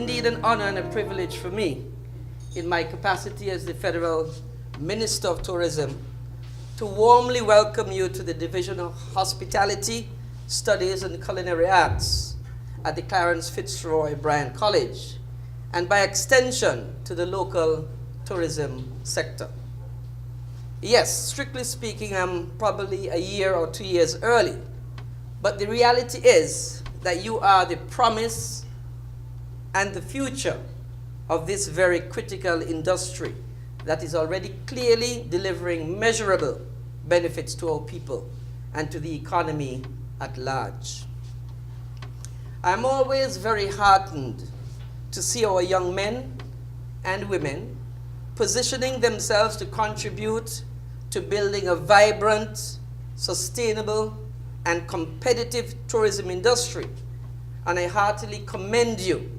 indeed an honor and a privilege for me, in my capacity as the Federal Minister of Tourism, to warmly welcome you to the Division of Hospitality, Studies and Culinary Arts at the Clarence Fitzroy Bryan College, and by extension to the local tourism sector. Yes, strictly speaking, I'm probably a year or 2 years early, but the reality is that you are the promise and the future of this very critical industry that is already clearly delivering measurable benefits to our people and to the economy at large. I'm always very heartened to see our young men and women positioning themselves to contribute to building a vibrant, sustainable, and competitive tourism industry. And I heartily commend you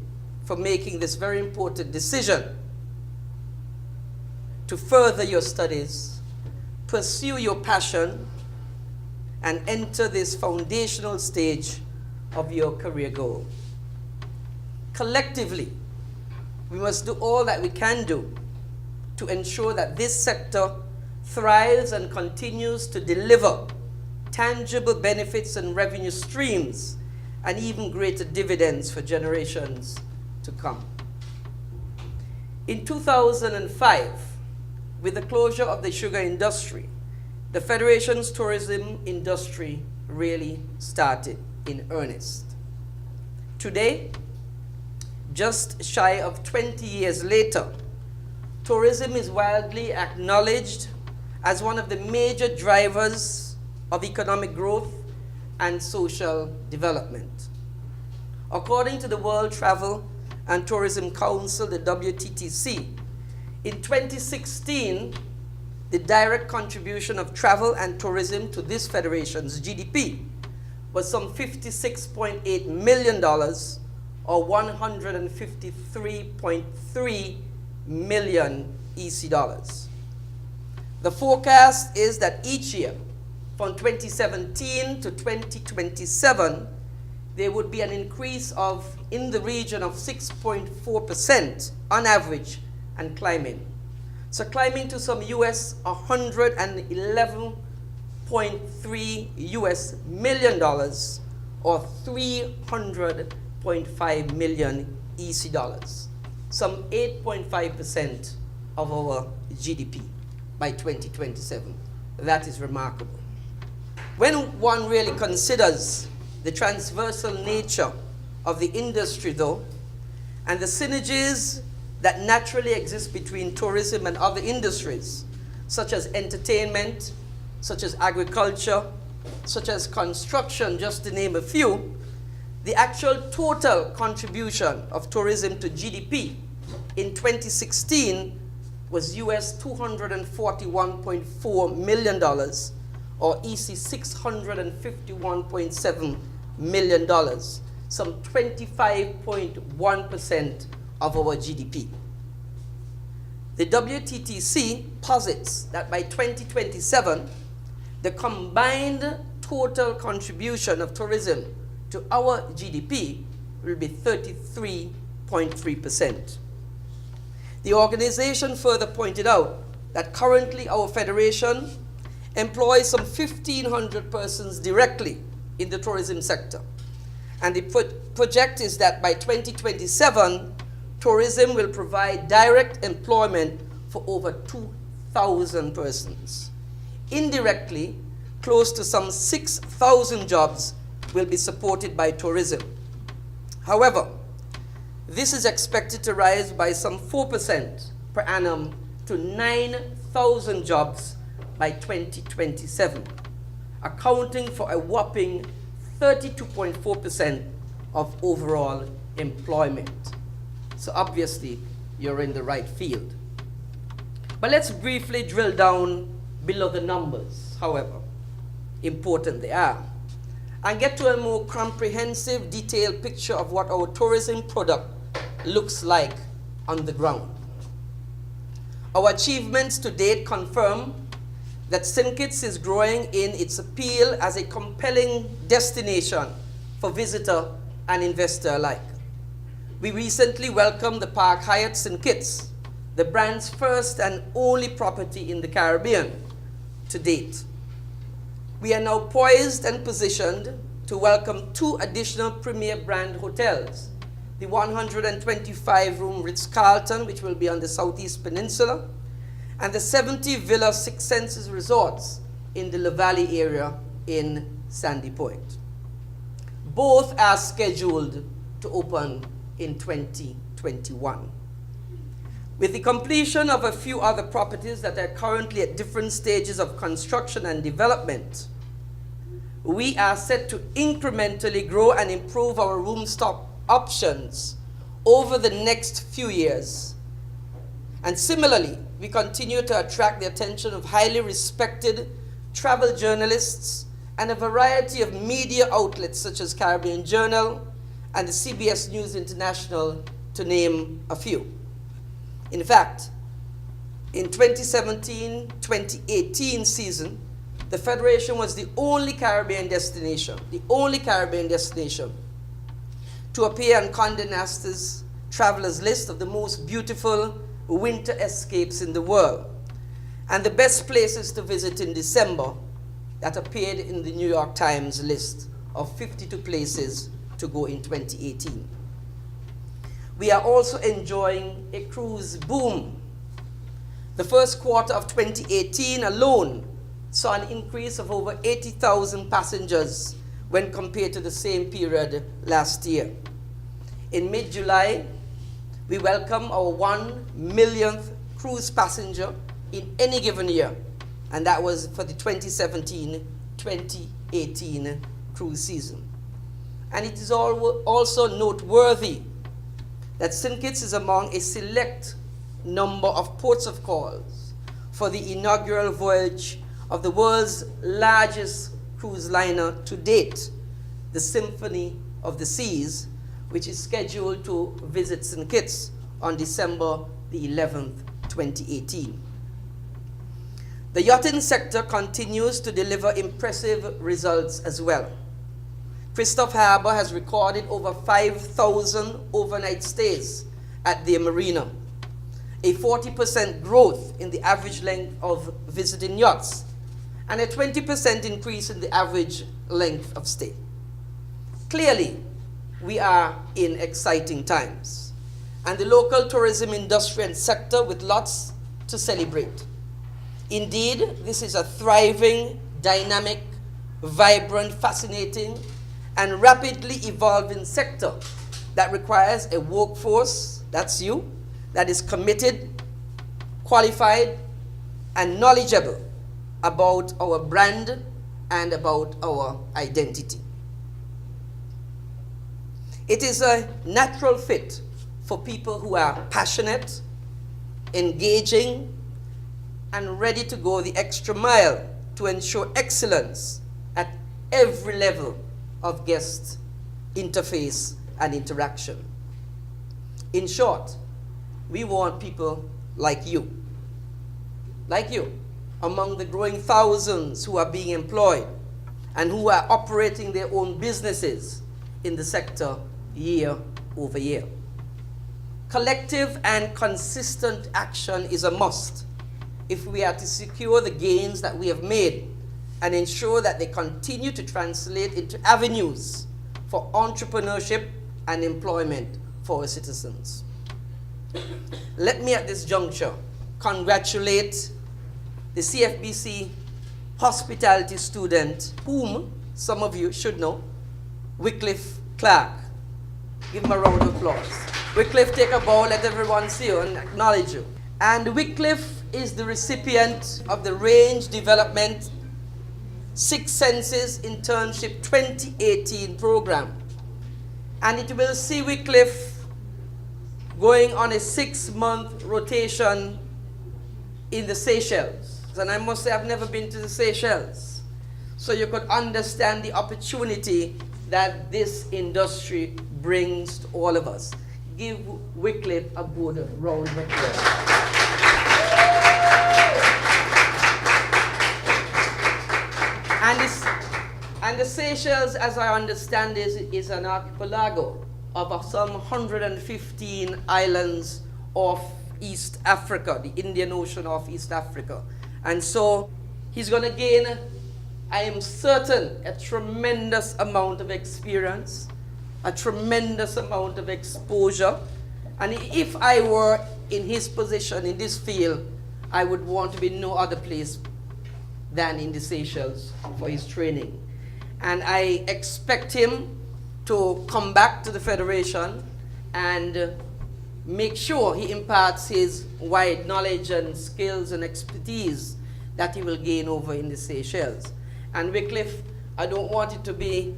for making this very important decision to further your studies, pursue your passion, and enter this foundational stage of your career goal. Collectively, we must do all that we can do to ensure that this sector thrives and continues to deliver tangible benefits and revenue streams and even greater dividends for generations to come. In 2005, with the closure of the sugar industry, the Federation's tourism industry really started in earnest. Today, just shy of 20 years later, tourism is widely acknowledged as one of the major drivers of economic growth and social development. According to the World Travel and Tourism Council, the WTTC, in 2016, the direct contribution of travel and tourism to this federation's GDP was some $56.8 million, or 153.3 million EC dollars. The forecast is that each year, from 2017 to 2027, there would be an increase of in the region of 6.4% on average and climbing. So climbing to some US $111.3 million or 300.5 million EC dollars, some 8.5% of our GDP by 2027. That is remarkable. When one really considers the transversal nature of the industry, though, and the synergies that naturally exist between tourism and other industries, such as entertainment, such as agriculture, such as construction, just to name a few, the actual total contribution of tourism to GDP in 2016 was US $241.4 million, or EC $651.7 million, some 25.1% of our GDP. The WTTC posits that by 2027, the combined total contribution of tourism to our GDP will be 33.3%. The organization further pointed out that currently our federation employs some 1,500 persons directly in the tourism sector. And the project is that by 2027, tourism will provide direct employment for over 2,000 persons. Indirectly, close to some 6,000 jobs will be supported by tourism. However, this is expected to rise by some 4% per annum to 9,000 jobs by 2027, accounting for a whopping 32.4% of overall employment. So obviously, you're in the right field. But let's briefly drill down below the numbers, however important they are, and get to a more comprehensive, detailed picture of what our tourism product looks like on the ground. Our achievements to date confirm that St. Kitts is growing in its appeal as a compelling destination for visitor and investor alike. We recently welcomed the Park Hyatt St. Kitts, the brand's first and only property in the Caribbean to date. We are now poised and positioned to welcome 2 additional premier brand hotels, the 125-room Ritz-Carlton, which will be on the Southeast Peninsula, and the 70 Villa Six Senses resorts in the La Valley area in Sandy Point. Both are scheduled to open in 2021. With the completion of a few other properties that are currently at different stages of construction and development, we are set to incrementally grow and improve our room stock options over the next few years. And similarly, we continue to attract the attention of highly respected travel journalists and a variety of media outlets such as Caribbean Journal and the CBS News International, to name a few. In fact, in 2017-2018 season, the Federation was the only Caribbean destination to appear on Condé Nast's Travelers List of the most beautiful winter escapes in the world, and the best places to visit in December that appeared in the New York Times list of 52 places to go in 2018. We are also enjoying a cruise boom. The first quarter of 2018 alone saw an increase of over 80,000 passengers when compared to the same period last year. In mid-July, we welcome our 1 millionth cruise passenger in any given year, and that was for the 2017-2018 cruise season. And it is also noteworthy that St. Kitts is among a select number of ports of calls for the inaugural voyage of the world's largest cruise liner to date, the Symphony of the Seas, which is scheduled to visit St. Kitts on December the 11th, 2018. The yachting sector continues to deliver impressive results as well. Christophe Harbour has recorded over 5,000 overnight stays at their marina, a 40% growth in the average length of visiting yachts, and a 20% increase in the average length of stay. Clearly, we are in exciting times, and the local tourism industry and sector with lots to celebrate. Indeed, this is a thriving, dynamic, vibrant, fascinating, and rapidly evolving sector that requires a workforce, that's you, that is committed, qualified, and knowledgeable about our brand and about our identity. It is a natural fit for people who are passionate, engaging, and ready to go the extra mile to ensure excellence at every level of guest interface and interaction. In short, we want people like you, among the growing thousands who are being employed and who are operating their own businesses in the sector year over year. Collective and consistent action is a must if we are to secure the gains that we have made and ensure that they continue to translate into avenues for entrepreneurship and employment for our citizens. Let me at this juncture congratulate the CFBC hospitality student, whom some of you should know, Wycliffe Clark. Give him a round of applause. Wycliffe, take a bow, let everyone see you and acknowledge you. And Wycliffe is the recipient of the Range Development Six Senses Internship 2018 program. And it will see Wycliffe going on a 6-month rotation in the Seychelles. And I must say I've never been to the Seychelles. So you could understand the opportunity that this industry brings to all of us. Give Wycliffe a good round of applause. And the Seychelles, as I understand, is an archipelago of some 115 islands of East Africa, the Indian Ocean of East Africa. And so he's going to gain, I am certain, a tremendous amount of experience, a tremendous amount of exposure. And if I were in his position in this field, I would want to be no other place than in the Seychelles for his training. And I expect him to come back to the Federation and make sure he imparts his wide knowledge and skills and expertise that he will gain over in the Seychelles. And Wycliffe, I don't want it to be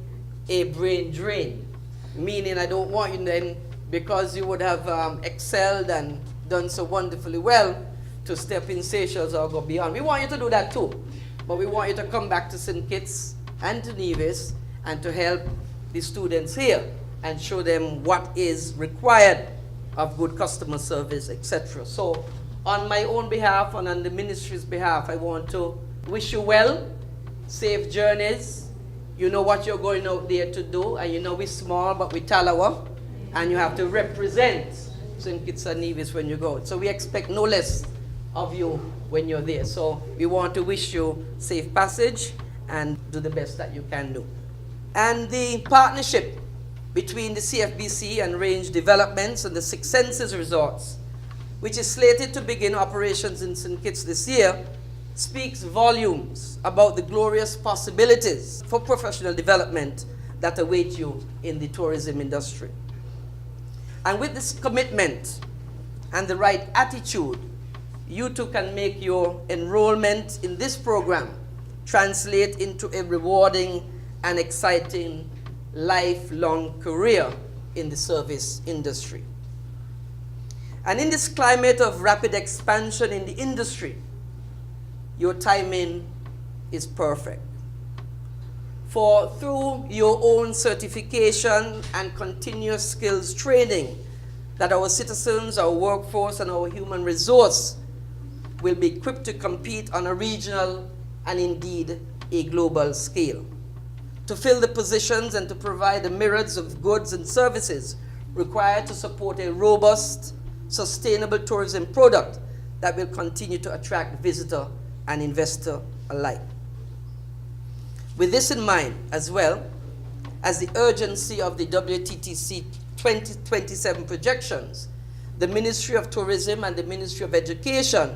a brain drain, meaning I don't want you then, because you would have excelled and done so wonderfully well, to step in Seychelles or go beyond. We want you to do that too, but we want you to come back to St. Kitts and to Nevis and to help the students here and show them what is required of good customer service, etc. So on my own behalf and on the ministry's behalf, I want to wish you well, safe journeys. You know what you're going out there to do, and you know we're small, but we're Talawa, and you have to represent St. Kitts and Nevis when you go. So we expect no less of you when you're there. So we want to wish you safe passage and do the best that you can do. And the partnership between the CFBC and Range Developments and the Six Senses Resorts, which is slated to begin operations in St. Kitts this year, speaks volumes about the glorious possibilities for professional development that await you in the tourism industry. And with this commitment and the right attitude, you too can make your enrollment in this program translate into a rewarding and exciting lifelong career in the service industry. And in this climate of rapid expansion in the industry, your timing is perfect. For through your own certification and continuous skills training that our citizens, our workforce, and our human resource will be equipped to compete on a regional and indeed a global scale, to fill the positions and to provide the myriads of goods and services required to support a robust, sustainable tourism product that will continue to attract visitor and investor alike. With this in mind, as well as the urgency of the WTTC 2027 projections, the Ministry of Tourism and the Ministry of Education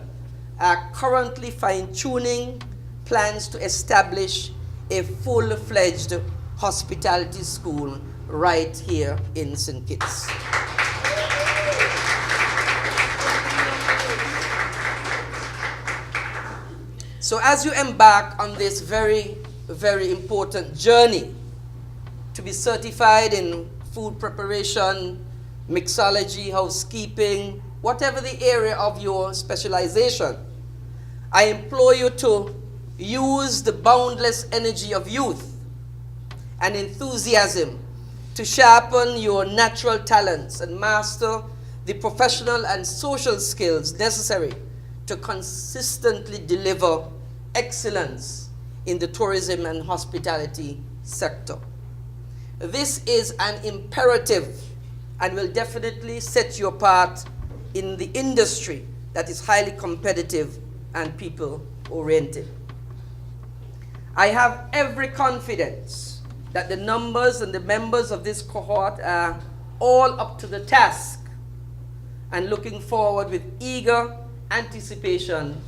are currently fine-tuning plans to establish a full-fledged hospitality school right here in St. Kitts. So as you embark on this very, very important journey to be certified in food preparation, mixology, housekeeping, whatever the area of your specialization, I implore you to use the boundless energy of youth and enthusiasm to sharpen your natural talents and master the professional and social skills necessary to consistently deliver excellence in the tourism and hospitality sector. This is an imperative and will definitely set you apart in the industry that is highly competitive and people-oriented. I have every confidence that the numbers and the members of this cohort are all up to the task and looking forward with eager anticipation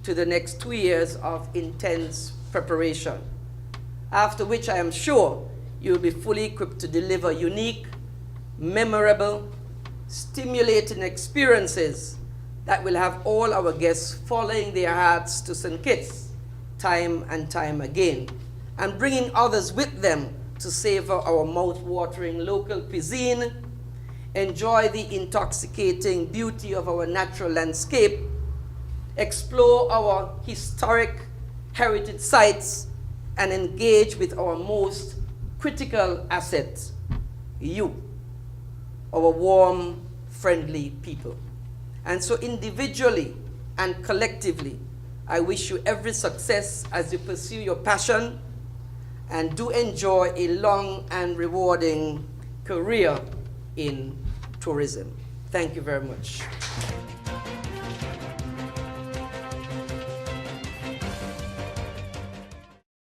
to the next 2 years of intense preparation, after which I am sure you will be fully equipped to deliver unique, memorable, stimulating experiences that will have all our guests following their hearts to St. Kitts time and time again, and bringing others with them to savor our mouth-watering local cuisine, enjoy the intoxicating beauty of our natural landscape, explore our historic heritage sites, and engage with our most critical asset, you, our warm, friendly people. And so individually and collectively, I wish you every success as you pursue your passion and do enjoy a long and rewarding career in tourism. Thank you very much.